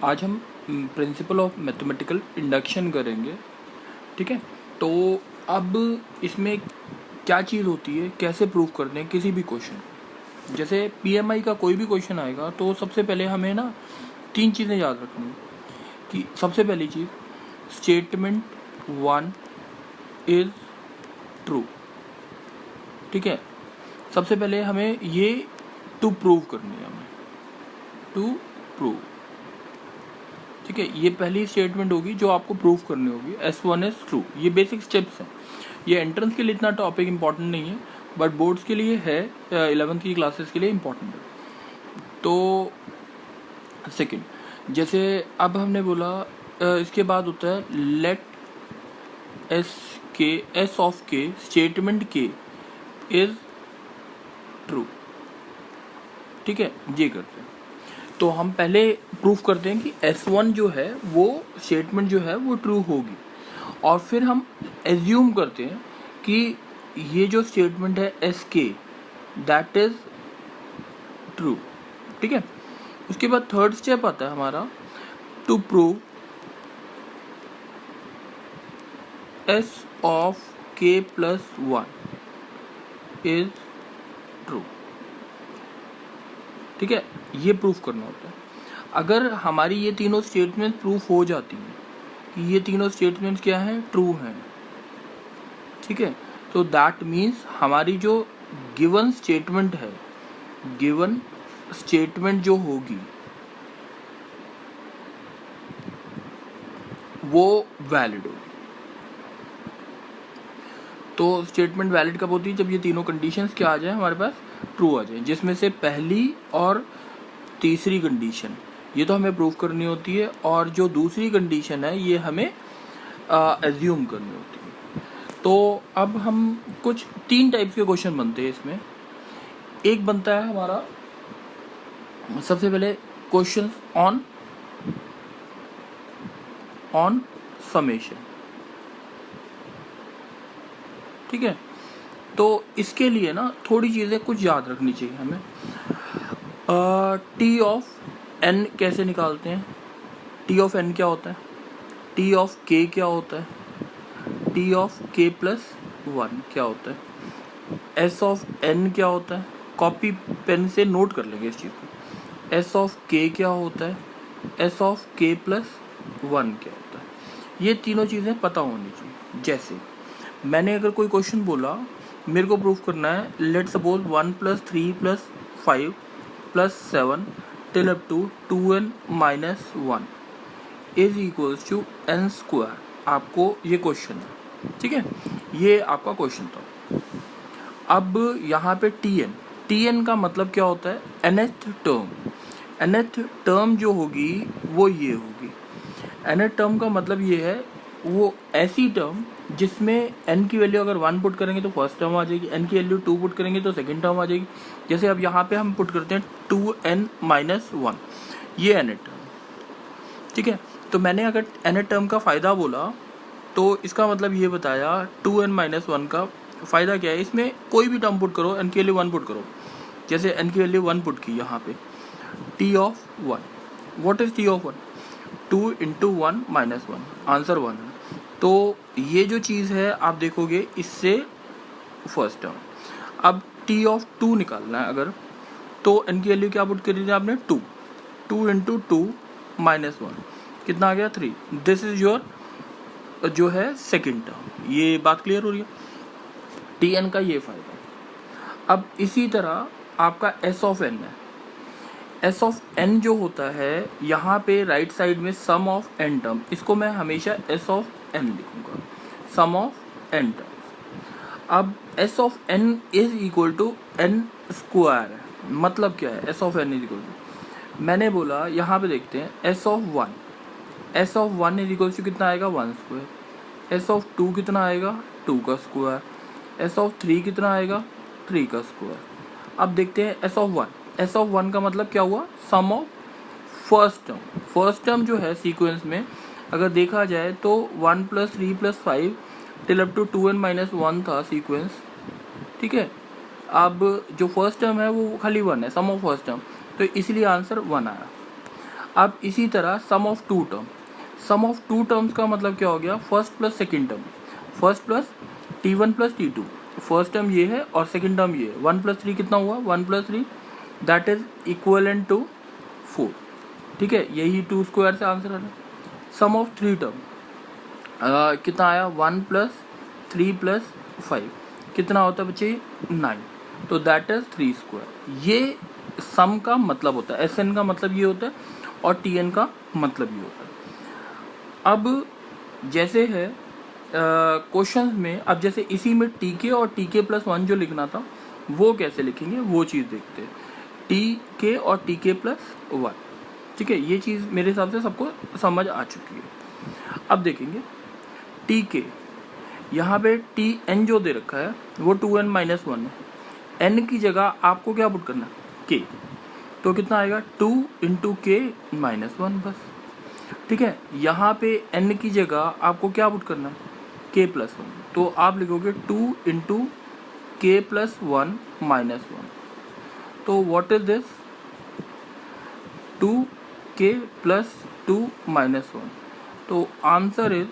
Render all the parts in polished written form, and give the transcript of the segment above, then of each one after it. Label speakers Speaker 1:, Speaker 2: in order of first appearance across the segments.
Speaker 1: आज हम principle of mathematical induction करेंगे। ठीक है, तो अब इसमें क्या चीज़ होती है, कैसे प्रूव करते हैं किसी भी क्वेश्चन। जैसे पीएमआई का कोई भी क्वेश्चन आएगा तो सबसे पहले हमें ना 3 चीज़ें याद रखनी कि सबसे पहली चीज़, स्टेटमेंट 1 इज ट्रू। ठीक है, सबसे पहले हमें ये टू प्रूव करनी है, हमें टू प्रूव। ठीक है, ये पहली स्टेटमेंट होगी जो आपको प्रूफ करनी होगी, S1 इज ट्रू। ये बेसिक स्टेप्स हैं। ये एंट्रेंस के लिए इतना टॉपिक इंपॉर्टेंट नहीं है, बट बोर्ड्स के लिए है, 11th की क्लासेस के लिए इंपॉर्टेंट है। तो सेकंड, जैसे अब हमने बोला इसके बाद होता है लेट एस ऑफ के स्टेटमेंट के इज ट्रू। ठीक है, ये करते हैं। तो हम पहले प्रूफ करते हैं कि S1 जो है वो स्टेटमेंट जो है वो ट्रू होगी, और फिर हम एज्यूम करते हैं कि ये जो स्टेटमेंट है SK दैट इज ट्रू। ठीक है, उसके बाद थर्ड स्टेप आता है हमारा to prove S of K plus 1 is true. ठीक है, ये प्रूफ करना होता है। अगर हमारी ये तीनों स्टेटमेंट प्रूफ हो जाती हैं कि ये तीनों स्टेटमेंट्स क्या हैं, ट्रू हैं, ठीक है, तो दैट मीन्स हमारी जो गिवन स्टेटमेंट है, गिवन स्टेटमेंट जो होगी वो वैलिड होगी। तो स्टेटमेंट वैलिड कब होती है, जब ये तीनों कंडीशंस क्या आ जाए, हमारे पास ट्रू आ जाए, जिसमें से पहली और तीसरी कंडीशन ये तो हमें प्रूफ करनी होती है, और जो दूसरी कंडीशन है ये हमें एज्यूम करनी होती है। तो अब हम कुछ 3 टाइप्स के क्वेश्चन बनते हैं इसमें। एक बनता है हमारा सबसे पहले क्वेश्चन ऑन समेशन। ठीक है, तो इसके लिए ना थोड़ी चीज़ें कुछ याद रखनी चाहिए हमें। टी ऑफ एन कैसे निकालते हैं, टी ऑफ एन क्या होता है, टी ऑफ के क्या होता है, टी ऑफ के प्लस 1 क्या होता है, एस ऑफ एन क्या होता है, कॉपी पेन से नोट कर लेंगे इस चीज़ को। एस ऑफ के क्या होता है, एस ऑफ के प्लस 1 क्या होता है, ये तीनों चीज़ें पता होनी चाहिए। जैसे मैंने अगर कोई क्वेश्चन बोला, मेरे को प्रूफ करना है, let suppose 1 + 3 + 5 + 7 till up to 2n - 1 is equals to n square. आपको ये क्वेश्चन है, ठीक है, ये आपका क्वेश्चन था। अब यहाँ पे tn का मतलब क्या होता है, nth टर्म। nth टर्म जो होगी वो ये होगी। nth टर्म का मतलब ये है वो ऐसी टर्म जिसमें n की वैल्यू अगर 1 पुट करेंगे तो फर्स्ट टर्म आ जाएगी, n की वैल्यू 2 पुट करेंगे तो सेकंड टर्म आ जाएगी। जैसे अब यहाँ पे हम पुट करते हैं 2n - 1, ये nth टर्म। ठीक है, तो मैंने अगर nth टर्म का फ़ायदा बोला तो इसका मतलब ये बताया 2n - 1 का फ़ायदा क्या है। इसमें कोई भी टर्म पुट करो, n की वैल्यू 1 पुट करो। जैसे n की वैल्यू 1 पुट की यहाँ पे, t of 1, what is t of 1, 2 × 1 - 1, answer 1 है। तो ये जो चीज़ है आप देखोगे इससे फर्स्ट टर्म। अब t ऑफ 2 निकालना है अगर, तो n की वैल्यू क्या पुट करी थी आपने, 2 × 2 - 1 कितना आ गया, 3। दिस इज योर जो है सेकंड टर्म। ये बात क्लियर हो रही है, tn का ये फायदा। अब इसी तरह आपका s ऑफ n है। s ऑफ n जो होता है यहाँ पे राइट साइड में सम ऑफ n टर्म, इसको मैं हमेशा s ऑफ n लिखूंगा, सम ऑफ n टर्म्स। अब s of n is equal to n square है। मतलब क्या है s of n is equal to, मैंने बोला यहाँ पे देखते हैं s of 1 is equal to कितना आएगा, 1 स्क्वायर। s ऑफ 2 कितना आएगा, 2 का स्क्वायर। s ऑफ 3 कितना आएगा, 3 का स्क्वायर। अब देखते हैं s ऑफ 1 का मतलब क्या हुआ, सम ऑफ फर्स्ट टर्म जो है सीक्वेंस में अगर देखा जाए तो 1 + 3 + 5 टिल अप टू 2n - 1 था सीक्वेंस। ठीक है, अब जो फर्स्ट टर्म है वो खाली 1 है, सम ऑफ फर्स्ट टर्म, तो इसलिए आंसर 1 आया। अब इसी तरह सम ऑफ टू टर्म्स का मतलब क्या हो गया, first plus second term, first plus T1 plus T2, first term ये है और सेकेंड टर्म ये है। 1 + 3 कितना हुआ, 1 + 3 दैट इज इक्वलेंट टू 4। ठीक है, यही 2 स्क्वायर से आंसर आ रहा है। सम ऑफ थ्री टर्म कितना आया, 1 + 3 + 5 कितना होता है बच्चे, 9, तो दैट इज 3 स्क्वायर। ये सम का मतलब होता है, SN का मतलब ये होता है और TN का मतलब ये होता है। अब जैसे है क्वेश्चन में, अब जैसे इसी में TK और TK + 1 जो लिखना था वो कैसे लिखेंगे वो चीज़ देखते हैं। TK और TK + 1, ठीक है, ये चीज़ मेरे हिसाब से सबको समझ आ चुकी है। अब देखेंगे TK, यहाँ पे TN जो दे रखा है वो 2n - 1 है। n की जगह आपको क्या पुट करना है, K, तो कितना आएगा 2 × K - 1 बस। ठीक है, यहाँ पे n की जगह आपको क्या पुट करना है, K + 1, तो आप लिखोगे 2 × K + 1 - 1, तो व्हाट इज दिस, 2K + 2 - 1, तो आंसर इज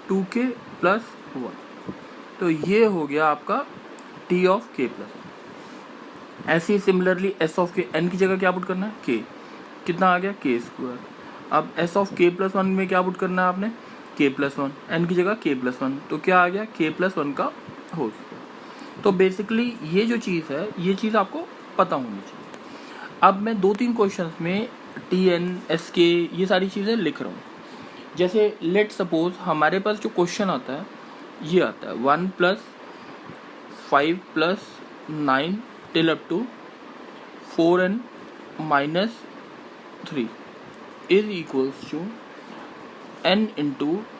Speaker 1: 2K + 1। तो ये हो गया आपका T ऑफ K + 1। ऐसे ही similarly S of K, n की जगह क्या पुट करना है, K, कितना आ गया K²। अब S ऑफ K + 1 में क्या पुट करना है आपने, K + 1, n की जगह K + 1, तो क्या आ गया K + 1 का होल स्क्वायर। तो बेसिकली ये जो चीज़ है ये चीज़ आपको पता होनी चाहिए। अब मैं 2-3 क्वेश्चंस में TN SK ये सारी चीज़ें लिख रहा हूँ। जैसे लेट सपोज हमारे पास जो क्वेश्चन आता है ये आता है 1 + 5 + 9 till up to 4n - 3 is equals to n ×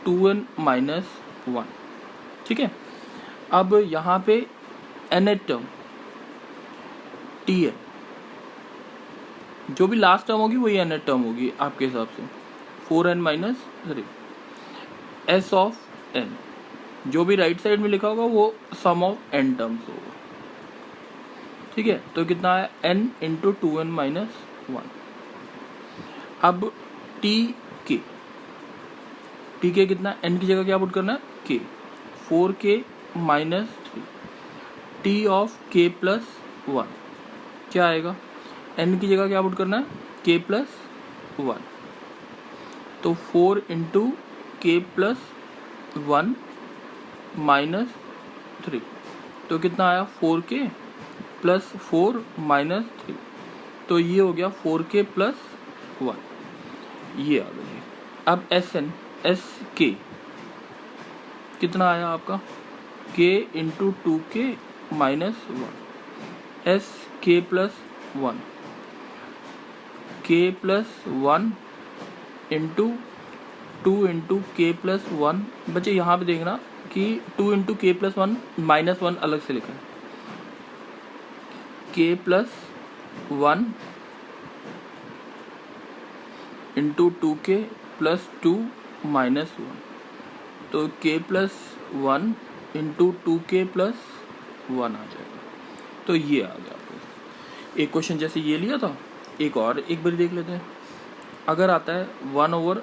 Speaker 1: 2n - 1। ठीक है, अब यहाँ पे nth टर्म Tn, जो भी लास्ट टर्म होगी वही nth टर्म होगी आपके हिसाब से, 4n - 3 S ऑफ n, जो भी राइट साइड में लिखा होगा वो सम ऑफ n टर्म्स होगा। ठीक है, तो कितना है n × 2n - 1। अब TK कितना, n की जगह क्या पुट करना है, K, 4K - 3 T of K + 1 क्या आएगा, n की जगह क्या पुट करना है, K + 1, तो 4 × K + 1 - 3, तो कितना आया 4K + 4 - 3, तो ये हो गया 4K + 1, ये आ गई। अब SK कितना आया आपका, K × 2K - 1, SK + 1, K + 1 × 2 × K + 1। बच्चे यहाँ पे देखना कि 2 × K + 1 - 1 अलग से लिखा है, K + 1 × 2K + 2 - 1, तो K + 1 × 2K + 1 आ जाएगा। तो ये आ गया आपको एक क्वेश्चन जैसे ये लिया था। एक और एक बार देख लेते हैं। अगर आता है 1/3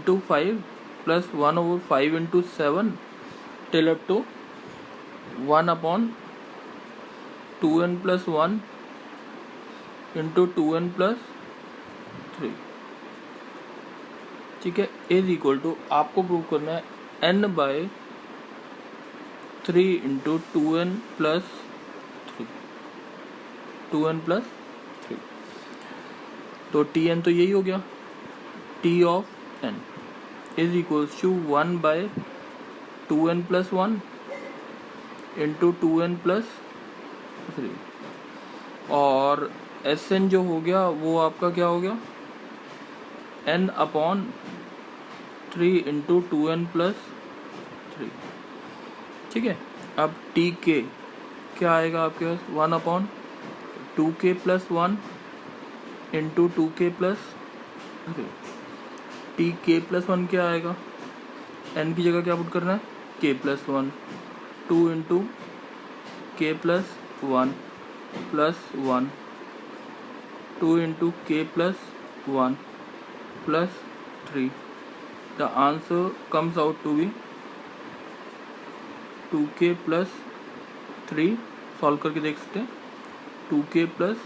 Speaker 1: × 5 + 1/5 × 7 till up to 1/2n + 1 × 2n + 3, ठीक है, इज इक्वल टू आपको प्रूव करना है n/3 × 2n + 3, 2n + 3, तो Tn तो यही हो गया, T of n is equals to 1/2n + 1 × 2n + 3, और Sn जो हो गया वो आपका क्या हो गया, n/3 × 2n + 3, ठीक है। अब TK क्या आएगा आपके पास, 1/2K + 1 × 2K + 3, TK + 1 क्या आएगा, n की जगह क्या पुट करना है, K + 1, 2 × K + 1 + 1 2 into k plus 1 plus 3. The answer comes out to be 2k plus 3. Solve करके देख सकते हैं 2k plus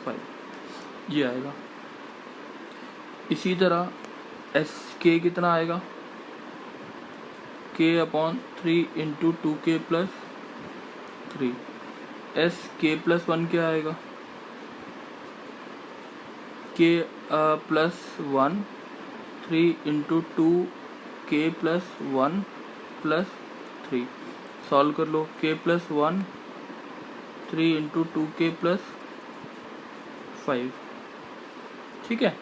Speaker 1: 5 ये आएगा। इसी तरह एस के कितना आएगा k upon 3 into 2k plus 3। S K plus 1 क्या आएगा k plus 1 3 into 2k plus 1 plus 3। Solve कर लो k plus 1 3 into 2k plus 5। ठीक है,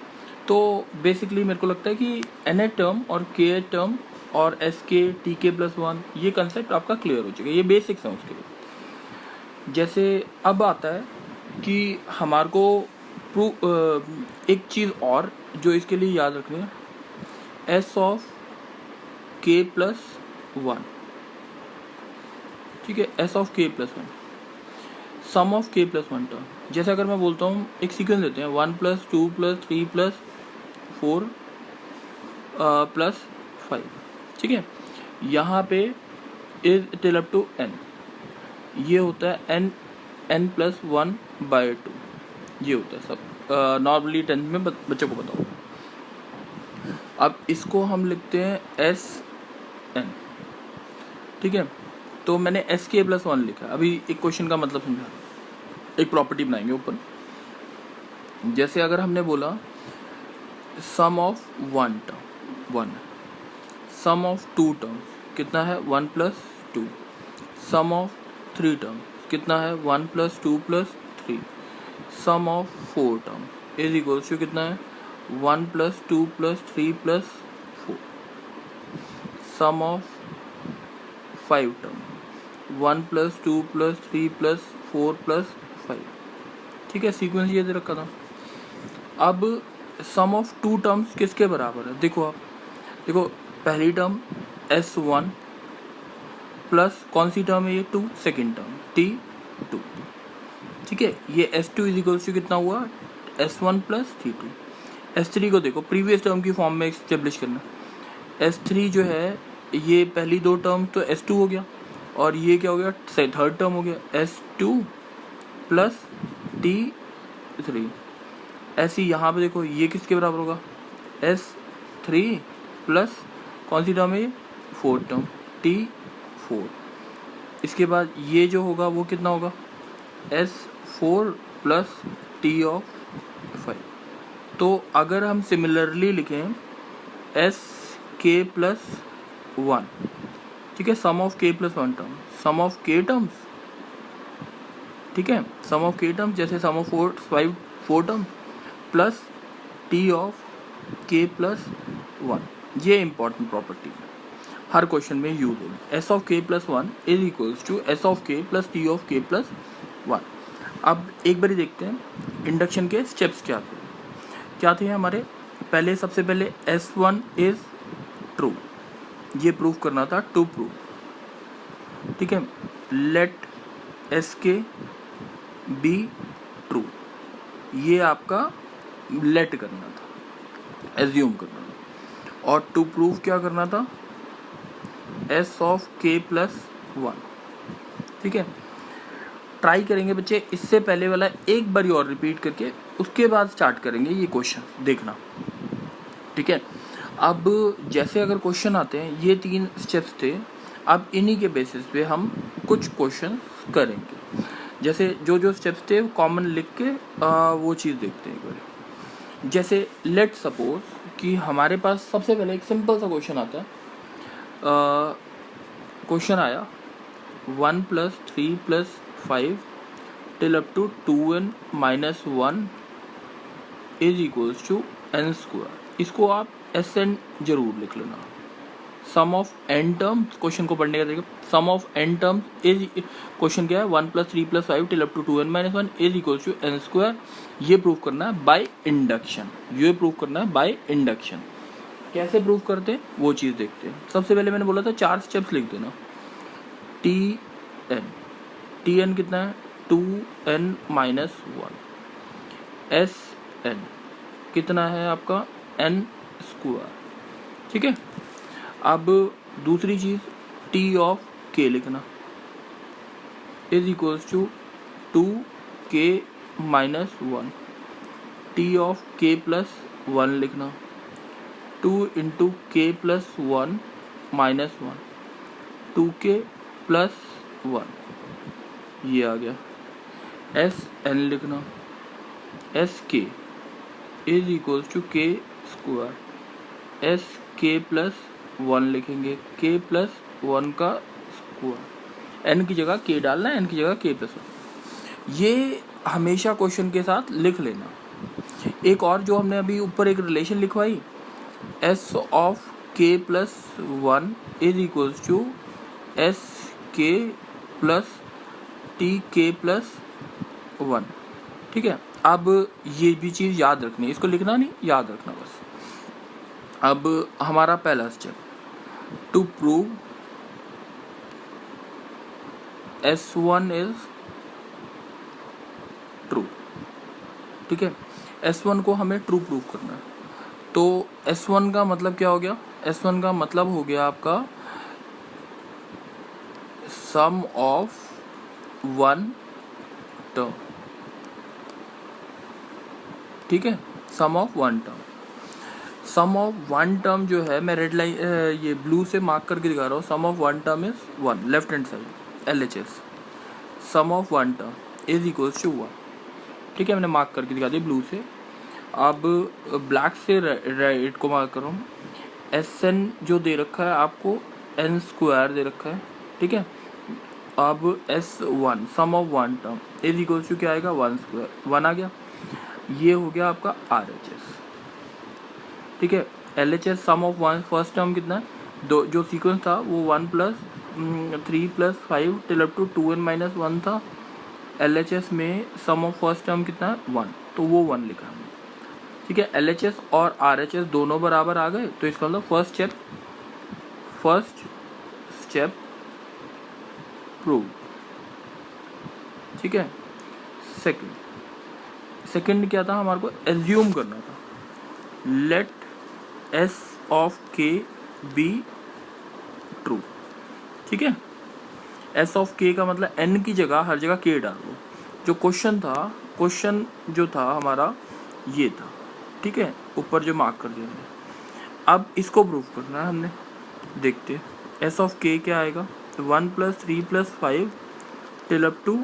Speaker 1: तो बेसिकली मेरे को लगता है कि एन टर्म और के टर्म और एस के टी के प्लस 1 ये कंसेप्ट आपका क्लियर हो जाएगा। ये बेसिक्स हैं उसके लिए। जैसे अब आता है कि हमारे को एक चीज़ और जो इसके लिए याद रखनी है, एस ऑफ के प्लस 1। ठीक है, S of K plus 1 sum of K plus 1 term. जैसे अगर मैं बोलता हूँ एक सीक्वेंस देते हैं 1 प्लस 2 प्लस 3 प्लस 4 प्लस 5। ठीक है, यहाँ पे is till up to n ये होता है n प्लस 1/2 ये होता है सब नॉर्मली 10th में बच्चों को बताओ। अब इसको हम लिखते हैं एस एन। ठीक है, तो मैंने एस के प्लस 1 लिखा। अभी एक क्वेश्चन का मतलब समझा, एक प्रॉपर्टी बनाएंगे ऊपर। जैसे अगर हमने बोला sum of 1 term 1, sum of 2 terms कितना है 1 प्लस 2, सम ऑफ 3 टर्म्स कितना है 1 plus 2 plus 3, sum of 4 terms is equals to कितना है 1 plus 2 plus 3 plus 4, sum of 5 term 1 plus 2 plus 3 plus 4 plus 5। ठीक है, सीक्वेंस ये दे रखा था। अब सम ऑफ 2 टर्म्स किसके बराबर है, देखो आप देखो पहली टर्म S1 प्लस कौन सी टर्म है ये 2, सेकेंड टर्म T2। ठीक है, ये S2 इज इक्वल्स टू कितना हुआ S1 प्लस T2। S3 को देखो प्रीवियस टर्म की फॉर्म में एस्टेब्लिश करना। S3 जो है ये पहली 2 टर्म तो S2 हो गया और ये क्या हो गया थर्ड टर्म हो गया S2 प्लस T3। ऐसे यहाँ पे देखो ये किसके बराबर होगा S3 प्लस कौन सी टर्म है ये 4th टर्म T4। इसके बाद ये जो होगा वो कितना होगा S4 प्लस T ऑफ 5। तो अगर हम सिमिलरली लिखें एस के प्लस 1, ठीक है, sum of K plus 1 term, sum of K terms. ठीक है, सम ऑफ के टर्म्स जैसे sum of 4 term plus T of K plus 1। ये इंपॉर्टेंट प्रॉपर्टी है, हर क्वेश्चन में यूज होगी। S of K plus 1 is equals to S of K plus T of K plus 1। अब एक बार देखते हैं इंडक्शन के स्टेप्स क्या थे हमारे। पहले सबसे पहले S1 इज ट्रू, ये प्रूव करना था, टू प्रूव। ठीक है, let S K be true, ये आपका लेट करना था, एज्यूम करना था। और टू प्रूव क्या करना था एस ऑफ के प्लस 1। ठीक है, ट्राई करेंगे बच्चे, इससे पहले वाला एक बार और रिपीट करके उसके बाद स्टार्ट करेंगे ये क्वेश्चन देखना। ठीक है, अब जैसे अगर क्वेश्चन आते हैं, ये 3 स्टेप्स थे, अब इन्हीं के बेसिस पे हम कुछ क्वेश्चन करेंगे। जैसे जो स्टेप्स थे वो कॉमन लिख के वो चीज़ देखते हैं एक बार। जैसे लेट सपोज कि हमारे पास सबसे पहले एक सिंपल सा क्वेश्चन आता है। क्वेश्चन आया 1 plus 3 plus 5 till up to 2n minus 1 is equals to n square. इसको आप एस एन जरूर लिख लेना। Sum of N terms, question को पढ़ने का तरीका, sum of N terms is, question क्या है 1 plus 3 plus 5 till up to 2n minus 1 is equals to n square. ये प्रूव करना है बाय इंडक्शन, ये प्रूव करना है बाय इंडक्शन। कैसे प्रूव करते हैं वो चीज़ देखते हैं। सबसे पहले मैंने बोला था 4 स्टेप्स लिख देना। टी एन कितना है 2n माइनस 1। एस एन कितना है आपका एन स्क्वायर, ठीक है। अब दूसरी चीज़ टी ऑफ के लिखना is equals to 2k minus 1, T of K plus 1 लिखना 2 into K plus 1 minus 1, 2k plus 1 ये आ गया। एस एन लिखना S K is equals to K square, S K plus 1 लिखेंगे के प्लस 1 का square, N की जगह के डालना है, एन की जगह के प्लस 1। ये हमेशा क्वेश्चन के साथ लिख लेना। एक और जो हमने अभी ऊपर एक रिलेशन लिखवाई, S of K plus 1 is equals to S K plus T K plus 1, ठीक है। अब ये भी चीज़ याद रखनी है, इसको लिखना नहीं, याद रखना बस। अब हमारा पहला step, to prove S1 is true, ठीक है। S1 को हमें ट्रू प्रूव करना है। तो S1 का मतलब क्या हो गया, S1 का मतलब हो गया आपका सम ऑफ वन टर्म, ठीक है, sum of one term. Sum of one term जो है मैं रेड लाइन ये ब्लू से मार्क करके दिखा रहा हूँ। Sum of one term is 1, left hand side LHS, sum of one term is equals to 1, ठीक है। मैंने मार्क करके दिखा दिया ब्लू से। अब ब्लैक से रेड को मार्क कर रहा हूँ। SN जो दे रखा है आपको n स्क्वायर दे रखा है, ठीक है। अब S1 sum of one term is equals to क्या आएगा 1 स्क्वायर, 1 आ गया। ये हो गया आपका RHS, ठीक है। LHS sum of one first term कितना है, दो जो सीक्वेंस था वो 1 plus 3 plus 5 till up to 2n minus 1 था। LHS में सम ऑफ फर्स्ट टर्म कितना है 1, तो वो 1 लिखा हमने, ठीक है। LHS और RHS दोनों बराबर आ गए, तो इसका मतलब फर्स्ट स्टेप प्रूव, ठीक है। सेकंड क्या था, हमारे को एज्यूम करना था, let S of K be true, ठीक है। S ऑफ K का मतलब N की जगह हर जगह K डाल दो। जो क्वेश्चन जो था हमारा ये था, ठीक है, ऊपर जो मार्क कर दिया हमने। अब इसको प्रूव करना है हमने, देखते S ऑफ K क्या आएगा 1 plus 3 plus 5 till up to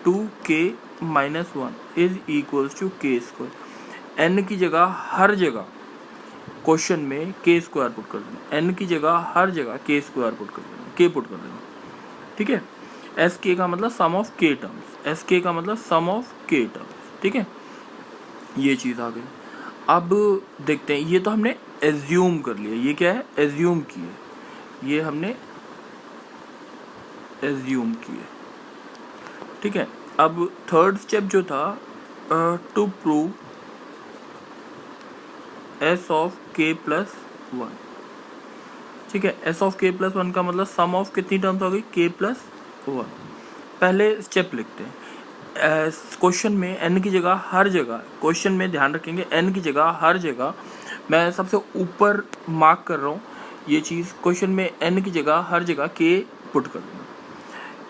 Speaker 1: 2k minus 1 is equals to K square. N की जगह हर जगह क्वेश्चन में के स्क्वायर पुट कर देना, N की जगह हर जगह के स्क्वायर पुट कर देना, के पुट कर देना, ठीक है। एस के का मतलब सम ऑफ के टर्म्स, एस के का मतलब सम ऑफ के टर्म्स, ठीक है। ये चीज़ आ गई। अब देखते हैं, ये तो हमने एज्यूम कर लिया, ये क्या है एज्यूम किए, ये हमने एज्यूम किए, ठीक है। अब थर्ड स्टेप जो था to prove S of K plus 1, ठीक है। S ऑफ K प्लस 1 का मतलब सम ऑफ कितनी टर्म्स हो गई K प्लस 1। पहले स्टेप लिखते हैं, क्वेश्चन में N की जगह हर जगह, क्वेश्चन में ध्यान रखेंगे N की जगह हर जगह, मैं सबसे ऊपर मार्क कर रहा हूँ ये चीज़, क्वेश्चन में N की जगह हर जगह K पुट कर देना।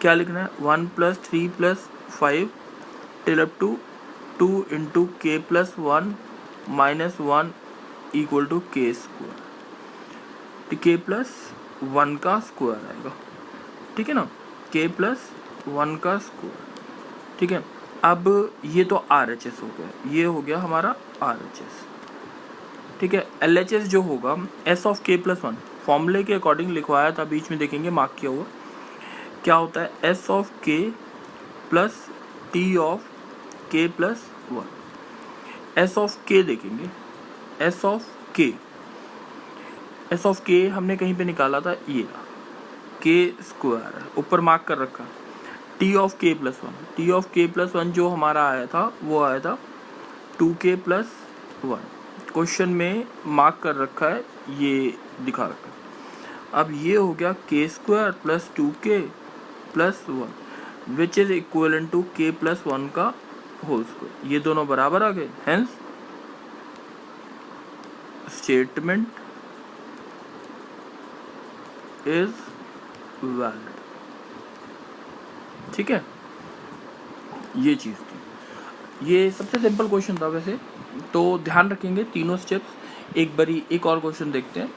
Speaker 1: क्या लिखना है 1 plus 3 plus 5 till up to 2 into K plus 1 minus 1 equal to K square, K plus 1 का स्क्वायर आएगा, ठीक है ना, के प्लस 1 का स्क्वायर, ठीक है। अब ये तो RHS हो गया, ये हो गया हमारा RHS, ठीक है। LHS जो होगा S ऑफ K प्लस 1 फॉर्मूले के अकॉर्डिंग लिखवाया था, बीच में देखेंगे मार्क किया हुआ, क्या होता है S of K plus T of K plus 1। S of K देखेंगे, S ऑफ K हमने कहीं पे निकाला था, ये K स्क्वायर है, ऊपर मार्क कर रखा। T of K plus 1, T of K plus 1 जो हमारा आया था वो आया था 2K प्लस 1, क्वेश्चन में मार्क कर रखा है, ये दिखा रखा है। अब ये हो गया K square plus 2K plus 1 which is equal to K plus 1 का होल स्क्वायर, ये दोनों बराबर आ गए, हेंस स्टेटमेंट इज वैलिड। ठीक है, ये चीज़ थी, ये सबसे सिंपल क्वेश्चन था वैसे, तो ध्यान रखेंगे तीनों स्टेप्स। एक बारी एक और क्वेश्चन देखते हैं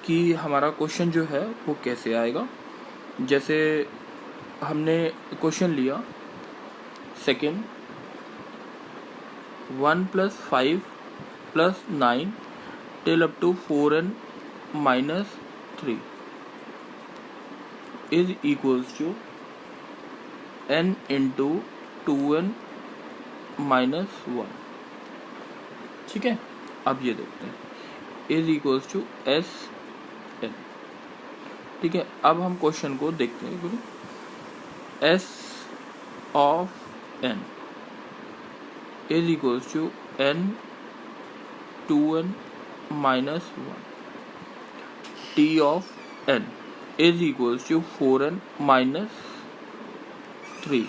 Speaker 1: कि हमारा क्वेश्चन जो है वो कैसे आएगा। जैसे हमने क्वेश्चन लिया second, 1 + 5 + 9 till up to 4n - 3 is equals to n into 2n - 1। ठीक है, अब ये देखते हैं is equals to S N. ठीक है, अब हम क्वेश्चन को देखते हैं। S of N is equals to n 2n - 1। T of n is equals to 4n - 3।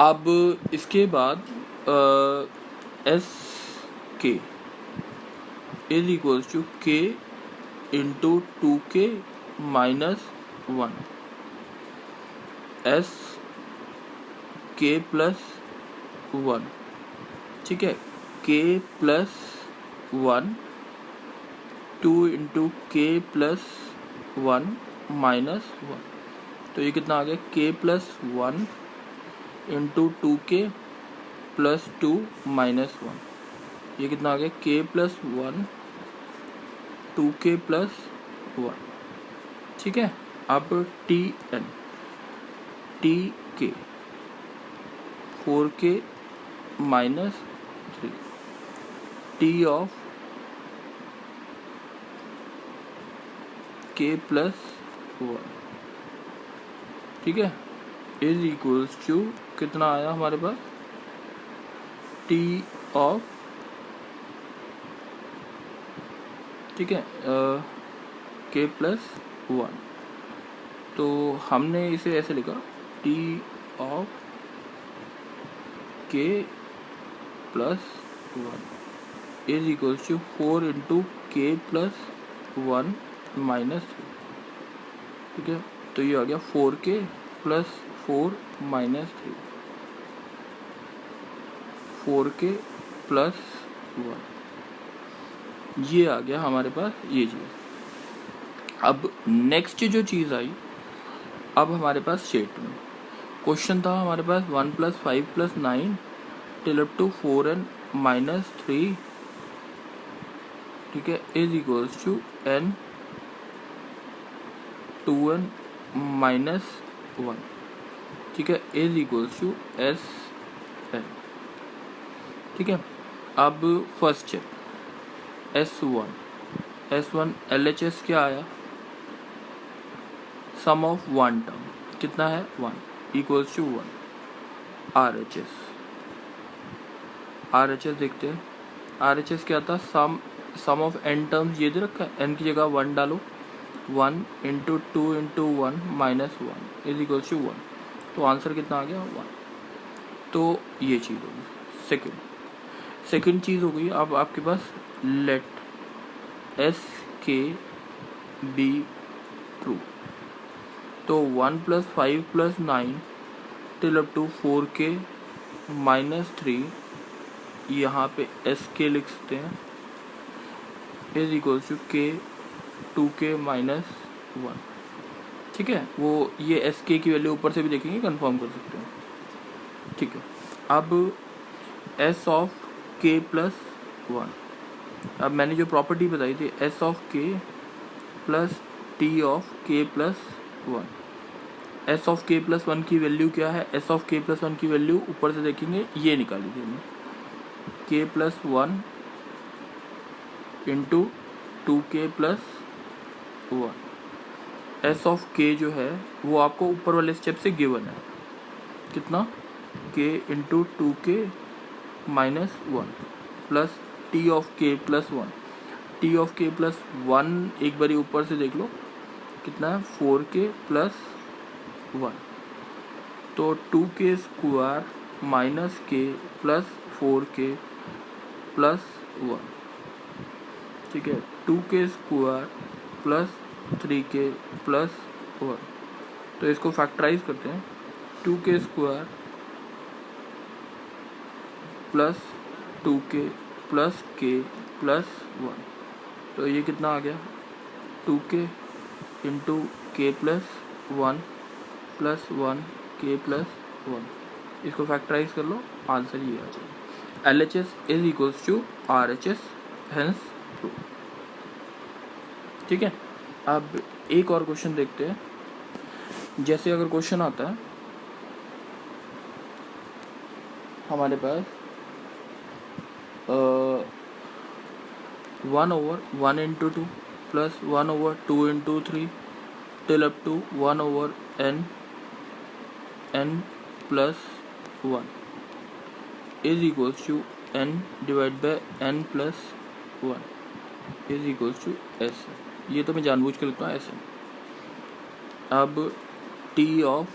Speaker 1: अब इसके बाद S K is equals to K into 2k - 1। S K plus 1। ठीक है, के प्लस 1 2 इंटू के प्लस 1 -1। तो ये कितना आ गया, के प्लस 1 इंटू 2k प्लस 2 -1। ये कितना आ गया, के प्लस 1 2k प्लस 1। ठीक है, अब टी एन टी के 4k - 3 T of k plus 1। ठीक है, इज इक्वल्स टू कितना आया हमारे पास, टी ऑफ, ठीक है, k प्लस 1। तो हमने इसे ऐसे लिखा, T of k plus 1 is equals to 4 into K plus 1 -3। ठीक है, तो ये आ गया 4k प्लस 4 -3, 4k प्लस 1। ये आ गया हमारे पास ये चीज़। अब नेक्स्ट जो चीज़ आई, अब हमारे पास स्टेटमेंट। क्वेश्चन था हमारे पास 1 + 5 + 9 till up to 4n - 3। ठीक है, is equals to n 2n - 1। ठीक है, is equals to S N. ठीक है, अब फर्स्ट स्टेप S1 LHS क्या आया, सम ऑफ वन टर्म कितना है 1 इक्वल्स टू 1। RHS देखते हैं, RHS क्या था, सम ऑफ n टर्म्स ये दे रखा है, n की जगह 1 डालो, 1 into 2 into 1 -1 is equals to 1। तो आंसर कितना आ गया 1। तो ये चीज़ होगी सेकंड चीज़ हो गई। अब आपके पास late S K be true, तो 1 + 5 + 9 till up to 4k - 3, यहाँ पे एस के लिख सकते हैं, इज इक्वल्स टू के 2k - 1। ठीक है, वो ये एस के की वैल्यू ऊपर से भी देखेंगे, कंफर्म कर सकते हैं। ठीक है, अब एस ऑफ के प्लस 1। अब मैंने जो प्रॉपर्टी बताई थी, S of K plus T of K plus 1। S of K plus 1 की वैल्यू क्या है, एस ऑफ के प्लस 1 की वैल्यू ऊपर से देखेंगे, ये निकाली थी हमने, के plus 1 into 2k plus 1। S of के जो है वो आपको ऊपर वाले स्टेप से गिवन है, कितना, k into 2k - 1 plus T of K plus 1। T of K plus 1 एक बारी ऊपर से देख लो, कितना है 4k प्लस 1। तो 2k² माइनस के प्लस 4k प्लस 1, ठीक है। 2k square plus 3k plus 1, तो इसको फैक्टराइज करते हैं। 2k square plus 2k plus k plus 1, तो ये कितना आ गया 2k into K plus 1 plus 1k plus 1। इसको फैक्टराइज कर लो, आंसर ये आ जाएगा। LHS is equals to RHS, hence true. ठीक है, अब एक और क्वेश्चन देखते हैं। जैसे अगर क्वेश्चन आता है हमारे पास 1/1 into 2 plus 1/2 into 3 till up to 1/n plus 1 is equals to n divide by n plus 1 is equals to s। ये तो मैं जानबूझ के लिखता हूँ ऐसे। अब t of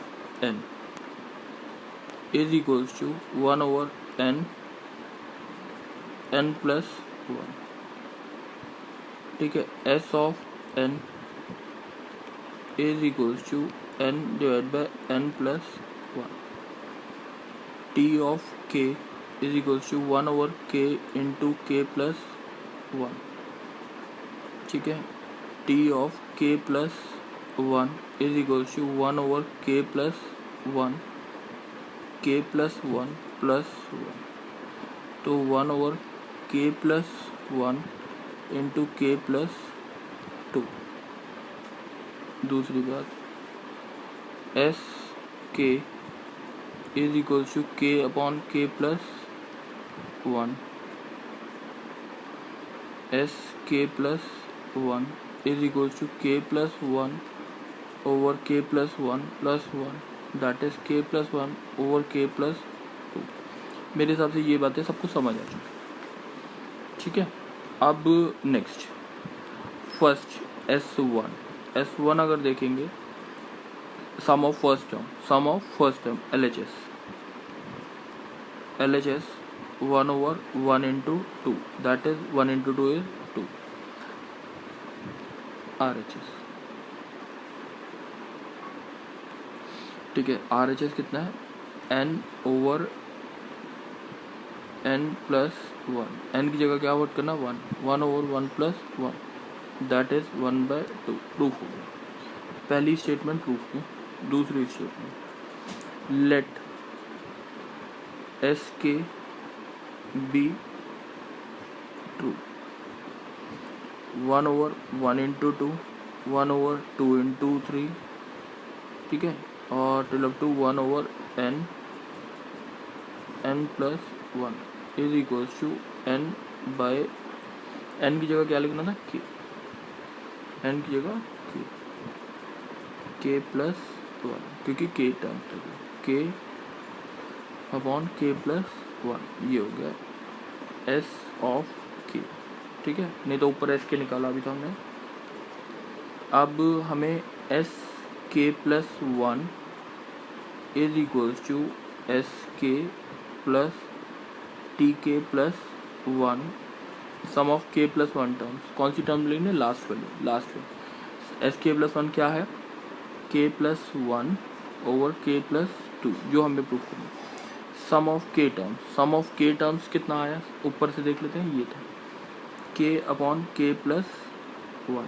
Speaker 1: n is equals to 1/n n plus 1, ठीक है। s of n is equals to n divide by n plus 1। t of k is equals to 1/k into k plus 1, ठीक है। t of k plus 1 is equals to 1/k plus 1 k plus 1 plus 1, तो 1/k plus 1 into k plus 2। दूसरी बात S K is equals to k upon k plus 1, S K plus 1 is equals to k plus 1 over k plus 1 plus 1, that is k plus 1 over k plus 2। मेरे हिसाब से ये बातें सबको समझ आ चुकी, ठीक है। अब नेक्स्ट फर्स्ट S1 अगर देखेंगे, sum of first term LHS 1/1 into 2, that is 1 into 2 is 2। RHS, ठीक है। RHS कितना है n over n plus 1, n की जगह क्या वर्ड करना 1/1 प्लस 1, दैट इज 1/2। प्रूफ हो गया, पहली स्टेटमेंट प्रूफ की। दूसरी statement let SK be true, 1/1 into 2 1/2 into 3, ठीक है, और till up to 1/n plus 1 is equals to n by n की जगह क्या लिखना था k, n की जगह k प्लस 1, क्योंकि k टर्म्स तो k अपॉन k प्लस 1, ये हो गया s ऑफ k, ठीक है। नहीं तो ऊपर s के निकाला अभी तो हमने। अब हमें s k plus 1 is equals to s k plus t k plus 1 sum of k plus 1 terms. कौन सी टर्म लेंगे? Last value. S K plus 1 क्या है? k plus 1 over k plus 2, जो हमें प्रूफ करना है। सम ऑफ k टर्म्स कितना आया ऊपर से देख लेते हैं, ये था k upon k plus 1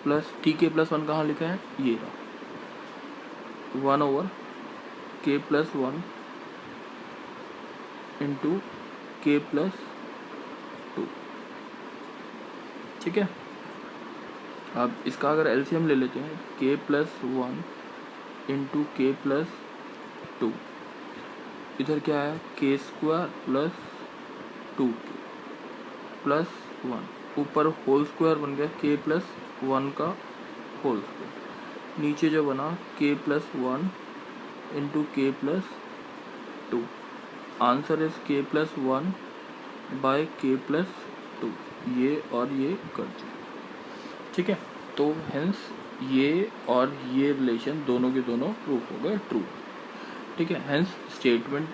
Speaker 1: plus T K plus 1 कहाँ लिखा है? ये रहा 1 over k plus 1 into k plus 2, ठीक है। अब इसका अगर एलसीएम ले लेते हैं, k plus 1 into K plus 2, इधर क्या है k square plus 2k plus 1, ऊपर होल स्क्वायर बन गया k प्लस 1 का होल स्क्वायर, नीचे जो बना k plus 1 into K plus 2। Answer is k plus 1 by k plus 2, ये और ये कर दिया, ठीक है। तो हेंस ये और ये रिलेशन दोनों के दोनों प्रूफ हो गए ट्रू, ठीक है। Hence statement